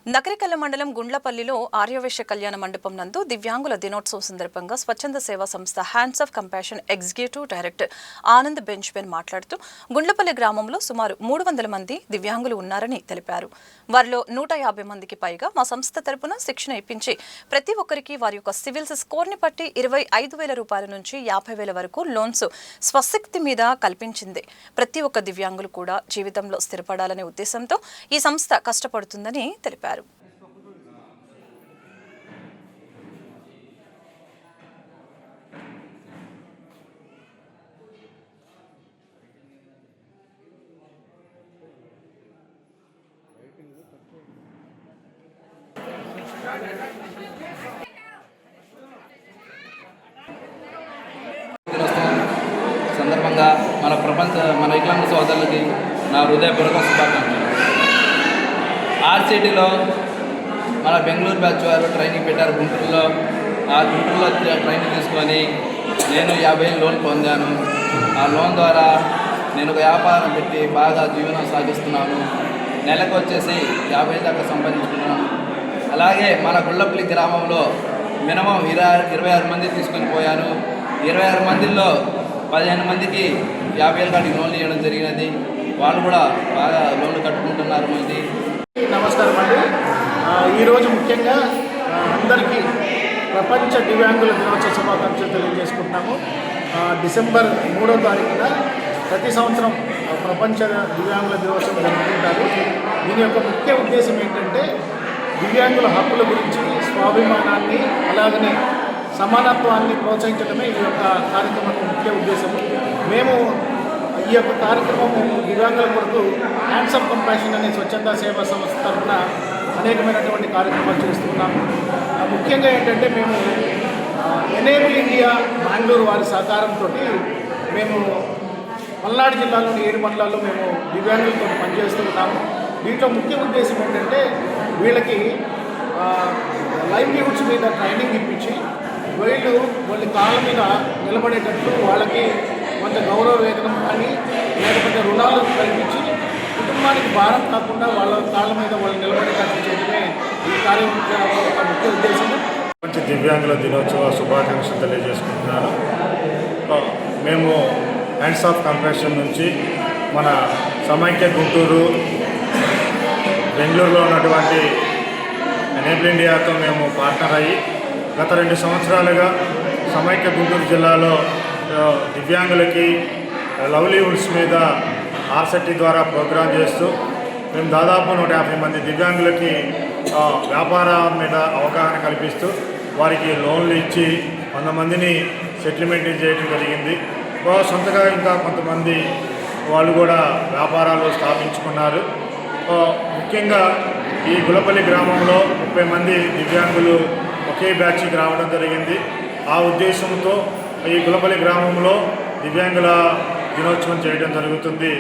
నకరికల్ల మండలం గుండ్లపల్లిలో ఆర్యవైశ్య కళ్యాణ మండపం నందు దివ్యాంగుల దినోత్సవం సందర్భంగా స్వచ్ఛంద సేవా సంస్థ hands of compassion executive director Anand బెంచ్బెన్ మాట్లాడుతూ గుండ్లపల్లి గ్రామంలో సుమారు 300 మంది దివ్యాంగులు ఉన్నారని తెలిపారు. వారిలో 150 మందికి పైగా మా సంస్థ తరపున శిక్షణ ఇప్పించి ప్రతి ఒక్కరికి వారి యొక్క సివిల్స్ స్కోర్ని బట్టి 25,000 రూపాయల నుంచి 50,000 వరకు లోన్స్ స్వశక్తి మీద కల్పించింది. ప్రతి ఒక్క దివ్యాంగులు కూడా జీవితంలో స్థిరపడాలనే ఉద్దేశంతో ఈ సంస్థ కష్టపడుతుందని తెలిపారు. సందర్భంగా మన వికలాంగ సోదరులకి నా హృదయపూర్వక శుభాకాంక్షలు. ఆర్సిటీలో మన బెంగళూరు బ్యాచ్ వారు ట్రైనింగ్ పెట్టారు గుంటూరులో. ఆ గుంటూరులో ట్రైనింగ్ తీసుకొని నేను 50,000 లోన్ పొందాను. ఆ లోన్ ద్వారా నేను ఒక వ్యాపారం పెట్టి బాగా జీవనం సాగిస్తున్నాను. నెలకు వచ్చేసి 50,000 దాకా సంపాదించుకున్నాను. అలాగే మన గుళ్ళపల్లి గ్రామంలో మినిమం 26 మంది తీసుకొని పోయాను. 26 మందిలో 15 మందికి 50,000 కాడికి లోన్లు ఇవ్వడం జరిగినది. వాళ్ళు కూడా బాగా లోన్లు కట్టుకుంటున్నారు. మంది నమస్కారం అండి. ఈరోజు ముఖ్యంగా అందరికీ ప్రపంచ దివ్యాంగుల దినోత్సవ శుభాకాంక్షలు తెలియజేసుకుంటున్నాము. డిసెంబర్ 3వ తారీఖున ప్రతి సంవత్సరం ప్రపంచ దివ్యాంగుల దినోత్సవం జరుపుకుంటారు. దీని యొక్క ముఖ్య ఉద్దేశం ఏంటంటే దివ్యాంగుల హక్కుల గురించి, స్వాభిమానాన్ని, అలాగనే సమానత్వాన్ని ప్రోత్సహించడమే ఈ యొక్క కార్యక్రమం ముఖ్య ఉద్దేశము. మేము ఈ యొక్క కార్యక్రమము దివ్యాంగుల కొరకు హ్యాండ్స్ ఆఫ్ కంపాషన్ అనే స్వచ్ఛంద సేవా సంస్థ తరఫున అనేకమైనటువంటి కార్యక్రమాలు చేస్తున్నాము. ముఖ్యంగా ఏంటంటే మేము ఎనేబుల్ ఇండియా బెంగళూరు వారి సహకారంతో మేము పల్నాడు జిల్లాలోని 7 మండలాల్లో మేము దివ్యాంగులతో పనిచేస్తూ ఉన్నాము. దీంట్లో ముఖ్య ఉద్దేశం ఏంటంటే వీళ్ళకి లైవ్లీహుడ్స్ మీద ట్రైనింగ్ ఇప్పించి వాళ్ళ కాళ్ళ మీద నిలబడేటట్లు వాళ్ళకి కొంత గౌరవ వేతనం కానీ లేకపోతే రుణాలు కల్పించి కుటుంబానికి భారం కాకుండా వాళ్ళ కాళ్ళ మీద వాళ్ళు నిలబడేటట్లు చేయడమే ఈ కార్యక్రమం యొక్క ముఖ్య ఉద్దేశము. ప్రపంచ దివ్యాంగుల దినోత్సవ శుభాకాంక్షలు తెలియజేసుకుంటున్నాను. మేము హ్యాండ్స్ ఆఫ్ కంపాషన్ నుంచి మన సమైక్య గుంటూరు, బెంగళూరులో ఉన్నటువంటి ఎనేబుల్ ఇండియాతో మేము పార్ట్నర్ అయ్యి గత 2 సంవత్సరాలుగా సమైక్య గుంటూరు జిల్లాలో దివ్యాంగులకి లవ్లీవుడ్స్ మీద ఆర్సిటీ ద్వారా ప్రోగ్రాం చేస్తూ మేము దాదాపు 150 మంది దివ్యాంగులకి వ్యాపారం మీద అవగాహన కల్పిస్తూ వారికి లోన్లు ఇచ్చి 100 మందిని సెటిల్మెంట్ చేయడం జరిగింది. సొంతగా ఇంకా కొంతమంది వాళ్ళు కూడా వ్యాపారాలు స్థాపించుకున్నారు. ముఖ్యంగా ఈ గుళ్ళపల్లి గ్రామంలో 30 మంది దివ్యాంగులు ఒకే బ్యాచ్కి రావడం జరిగింది. ఆ ఉద్దేశంతో ఈ గుళ్ళపల్లి గ్రామంలో దివ్యాంగుల దినోత్సవం చేయడం జరుగుతుంది.